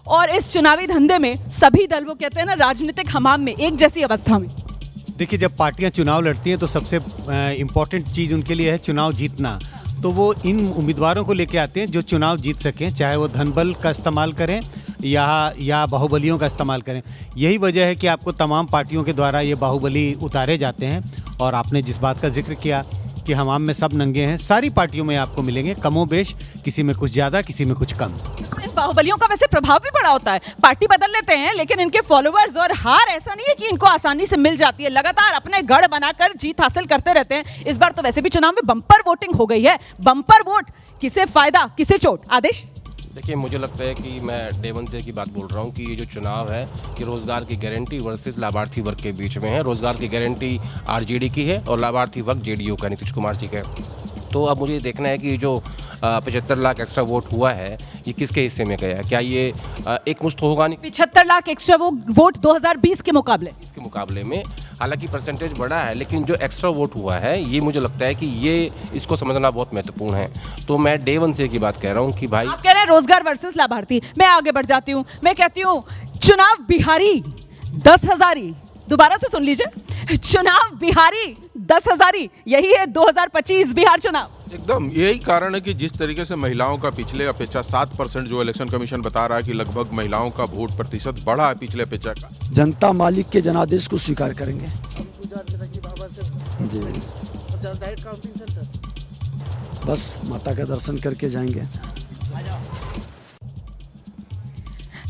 और इस चुनावी धंधे में सभी दल, वो कहते हैं ना, राजनीतिक हमाम में एक जैसी अवस्था में। देखिए, जब पार्टियां चुनाव लड़ती हैं तो सबसे इम्पोर्टेंट चीज़ उनके लिए है चुनाव जीतना। तो वो इन उम्मीदवारों को लेके आते हैं जो चुनाव जीत सकें, चाहे वो धनबल का इस्तेमाल करें या बाहुबलियों का इस्तेमाल करें। यही वजह है कि आपको तमाम पार्टियों के द्वारा ये बाहुबली उतारे जाते हैं। और आपने जिस बात का जिक्र किया कि हमाम में सब नंगे हैं, सारी पार्टियों में आपको मिलेंगे, कमोबेश, किसी में कुछ ज़्यादा, किसी में कुछ कम। बाहुबलियों का वैसे प्रभाव भी बड़ा होता है, पार्टी बदल लेते हैं लेकिन इनके फॉलोअर्स और हार ऐसा नहीं है कि इनको आसानी से मिल जाती है, लगातार अपने गढ़ बनाकर जीत हासिल करते रहते हैं। इस बार तो वैसे भी चुनाव में बम्पर वोटिंग हो गई है, बम्पर वोट, किसे फायदा किसे चोट? आदेश? देखिए, मुझे लगता है कि मैं डे वन से की बात बोल रहा हूँ कि ये जो चुनाव है कि रोज़गार की गारंटी वर्सेस लाभार्थी वर्ग के बीच में है। रोज़गार की गारंटी आरजेडी की है और लाभार्थी वर्ग जेडीयू का, नीतीश कुमार जी का। तो अब मुझे देखना है कि ये जो 75 लाख एक्स्ट्रा वोट हुआ है ये किसके हिस्से में गया? क्या ये एक मुश्त होगा? नहीं, 75 लाख एक्स्ट्रा वोट 2020 के मुकाबले, इसके मुकाबले में हालांकि परसेंटेज बढ़ा है, लेकिन जो एक्स्ट्रा वोट हुआ है ये मुझे लगता है कि ये इसको समझना बहुत महत्वपूर्ण है। तो मैं डे वन से की बात कह रहा हूँ कि भाई, आप कह रहे हैं रोजगार वर्सेस लाभार्थी, मैं आगे बढ़ जाती हूँ, मैं कहती हूँ चुनाव बिहारी 10,000, दोबारा से सुन लीजिए, चुनाव बिहारी 10,000, यही है 2025 बिहार चुनाव। एकदम यही कारण है कि जिस तरीके से महिलाओं का पिछले अपेक्षा 7% जो इलेक्शन कमीशन बता रहा है कि लगभग महिलाओं का वोट प्रतिशत बढ़ा है पिछले अपेक्षा का। जनता मालिक के जनादेश को स्वीकार करेंगे जी, बस माता का दर्शन करके जाएंगे।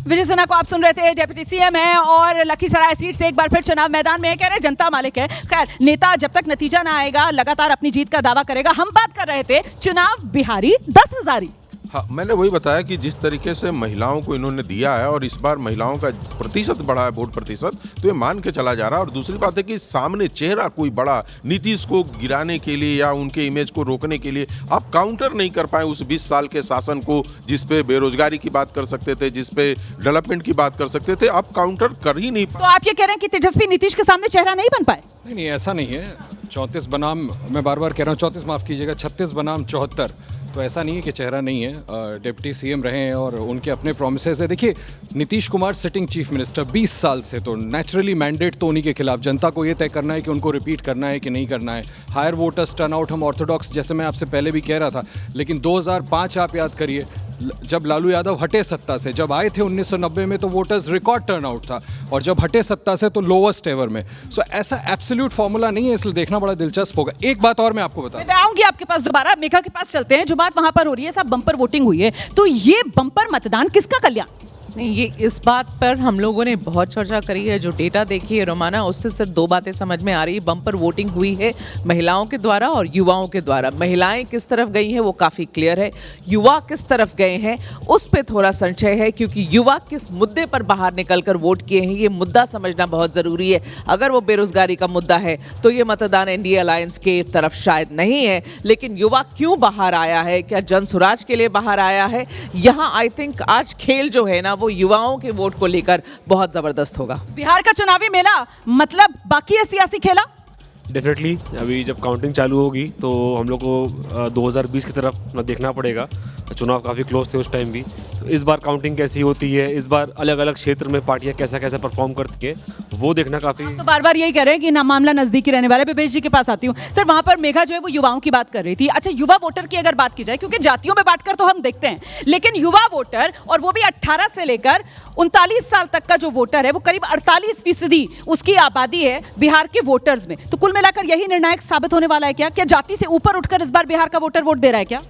विजय सिन्हा को आप सुन रहे थे, डिप्टी सीएम है और लखीसराय सीट से एक बार फिर चुनाव मैदान में है, कह रहे जनता मालिक है। खैर, नेता जब तक नतीजा ना आएगा लगातार अपनी जीत का दावा करेगा। हम बात कर रहे थे चुनाव बिहारी 10,000। हाँ, मैंने वही बताया कि जिस तरीके से महिलाओं को इन्होंने दिया है और इस बार महिलाओं का प्रतिशत बढ़ा है, वोट प्रतिशत, तो ये मान के चला जा रहा है। और दूसरी बात है कि सामने चेहरा कोई बड़ा नीतीश को गिराने के लिए या उनके इमेज को रोकने के लिए आप काउंटर नहीं कर पाए उस 20 साल के शासन को, जिस पे बेरोजगारी की बात कर सकते थे, जिस पे डेवलपमेंट की बात कर सकते थे, आप काउंटर कर ही नहीं पाए। तो आप ये कह रहे हैं कि तेजस्वी नीतीश के सामने चेहरा नहीं बन पाए? नहीं, ऐसा नहीं है। 34 बनाम, मैं बार बार कह रहा हूँ 34 माफ़ कीजिएगा, 36 बनाम 74, तो ऐसा नहीं है कि चेहरा नहीं है। डिप्टी सीएम रहे हैं और उनके अपने प्रोमिसेस है। देखिए, Nitish Kumar sitting chief minister 20 साल से, तो नेचुरली मैंडेट तो उन्हीं के खिलाफ, जनता को ये तय करना है कि उनको रिपीट करना है कि नहीं करना है। हायर वोटर्स टर्नआउट हम ऑर्थोडॉक्स, जैसे मैं आपसे पहले भी कह रहा था, लेकिन 2005 आप याद करिए जब लालू यादव हटे सत्ता से, जब आए थे 1990 में तो वोटर्स रिकॉर्ड टर्नआउट था, और जब हटे सत्ता से तो लोवेस्ट एवर में। सो ऐसा एब्सोल्यूट फॉर्मूला नहीं है, इसलिए देखना बड़ा दिलचस्प होगा। एक बात और मैं आपको बता, मैं आऊंगी आपके पास दोबारा, मेघा के पास चलते हैं। जो बात वहां पर हो रही है, सब बम्पर वोटिंग हुई है, तो ये बम्पर मतदान किसका कल्याण? नहीं, ये इस बात पर हम लोगों ने बहुत चर्चा करी है। जो डेटा देखी है रोमाना, उससे सिर्फ दो बातें समझ में आ रही है। बम्पर वोटिंग हुई है महिलाओं के द्वारा और युवाओं के द्वारा। महिलाएं किस तरफ गई हैं वो काफ़ी क्लियर है, युवा किस तरफ गए हैं उस पर थोड़ा संशय है, क्योंकि युवा किस मुद्दे पर बाहर निकलकर वोट किए हैं ये मुद्दा समझना बहुत ज़रूरी है। अगर वो बेरोजगारी का मुद्दा है तो ये मतदान एनडीए अलायंस के तरफ शायद नहीं है, लेकिन युवा क्यों बाहर आया है, क्या जन स्वराज के लिए बाहर आया है? यहाँ आई थिंक आज खेल जो है ना वो युवाओं के वोट को लेकर बहुत जबरदस्त होगा। बिहार का चुनावी मेला मतलब बाकी है सियासी खेला? डेफिनेटली अभी जब काउंटिंग चालू होगी तो हम लोग को 2020 की तरफ देखना पड़ेगा। चुनाव काफ़ी क्लोज थे उस टाइम भी, तो इस बार काउंटिंग कैसी होती है, इस बार अलग अलग क्षेत्र में पार्टियां कैसा कैसा परफॉर्म करती है, वो देखना काफ़ी। तो बार बार यही कह रहे हैं कि ना मामला नजदीकी रहने वाले। विवेश जी के पास आती हूँ सर, वहां पर मेघा जो है वो युवाओं की बात कर रही थी। अच्छा, युवा वोटर की अगर बात की जाए, क्योंकि जातियों में बांटकर तो हम देखते हैं, लेकिन युवा वोटर, और वो भी 18 से लेकर 39 साल तक का जो वोटर है वो करीब 48% उसकी आबादी है बिहार के वोटर्स में। तो कुल मिलाकर यही निर्णायक साबित होने वाला है क्या? क्या जाति से ऊपर उठकर इस बार बिहार का वोटर वोट दे रहा है क्या?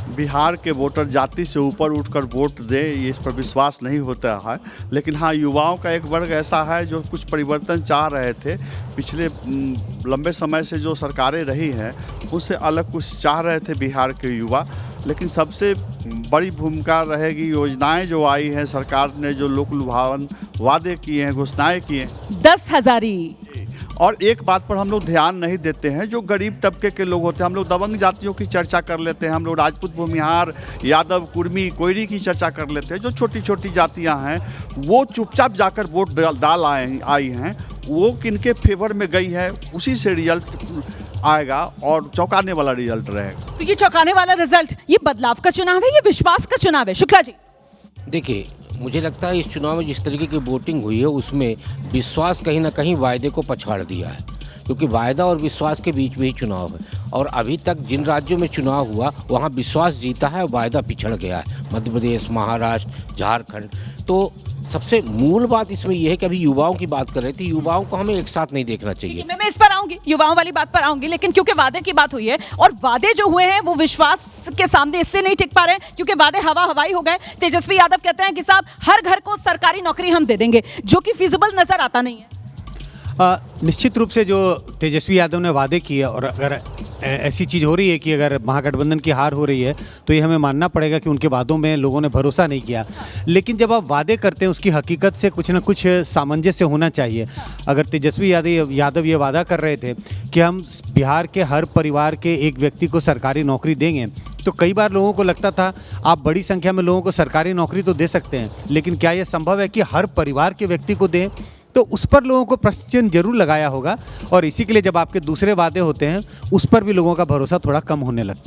बिहार के वोटर जाति से ऊपर उठकर वोट दे, ये इस पर विश्वास नहीं होता है। लेकिन हाँ, युवाओं का एक वर्ग ऐसा है जो कुछ परिवर्तन चाह रहे थे। पिछले लंबे समय से जो सरकारें रही हैं उससे अलग कुछ चाह रहे थे बिहार के युवा। लेकिन सबसे बड़ी भूमिका रहेगी योजनाएं जो आई हैं, सरकार ने जो लोक लुभावन वादे किए हैं, घोषणाएं की हैं। 10,000। और एक बात पर हम लोग ध्यान नहीं देते हैं, जो गरीब तबके के लोग होते हैं, हम लोग दबंग जातियों की चर्चा कर लेते हैं, हम लोग राजपूत, भूमिहार, यादव, कुर्मी, कोयरी की चर्चा कर लेते हैं। जो छोटी छोटी जातियां हैं वो चुपचाप जाकर वोट डाल आई हैं, वो किनके फेवर में गई है उसी से रिजल्ट आएगा और चौंकाने वाला रिजल्ट रहेगा। तो ये चौंकाने वाला रिजल्ट, ये बदलाव का चुनाव है, ये विश्वास का चुनाव है? शुक्ला जी देखिए, मुझे लगता है इस चुनाव में जिस तरीके की वोटिंग हुई है उसमें विश्वास कहीं ना कहीं वायदे को पछाड़ दिया है, क्योंकि वायदा और विश्वास के बीच में ही चुनाव है। और अभी तक जिन राज्यों में चुनाव हुआ वहाँ विश्वास जीता है, वायदा पिछड़ गया है, मध्य प्रदेश, महाराष्ट्र, झारखंड। तो सबसे मूल बात इसमें यह है कि अभी युवाओं की बात कर रहे थे, युवाओं को हमें एक साथ नहीं देखना चाहिए। मैं इस पर आऊंगी, युवाओं वाली बात पर आऊंगी, लेकिन क्योंकि वादे की बात हुई है और वादे जो हुए हैं वो विश्वास के सामने इससे नहीं टिक पा रहे हैं क्योंकि वादे हवाई हो गए। तेजस्वी यादव कहते हैं कि साहब हर घर को सरकारी नौकरी हम दे देंगे, जो कि फिजिबल नजर आता नहीं है। निश्चित रूप से जो तेजस्वी यादव ने वादे किए, और अगर ऐसी चीज़ हो रही है कि अगर महागठबंधन की हार हो रही है तो ये हमें मानना पड़ेगा कि उनके वादों में लोगों ने भरोसा नहीं किया। लेकिन जब आप वादे करते हैं उसकी हकीकत से कुछ ना कुछ सामंजस्य होना चाहिए। अगर तेजस्वी यादव ये वादा कर रहे थे कि हम बिहार के हर परिवार के एक व्यक्ति को सरकारी नौकरी देंगे, तो कई बार लोगों को लगता था आप बड़ी संख्या में लोगों को सरकारी नौकरी तो दे सकते हैं, लेकिन क्या यह संभव है कि हर परिवार के व्यक्ति को दें? तो उस पर लोगों को प्रश्न चिन्ह जरूर लगाया होगा, और इसी के लिए जब आपके दूसरे वादे होते हैं उस पर भी लोगों का भरोसा थोड़ा कम होने लगता है।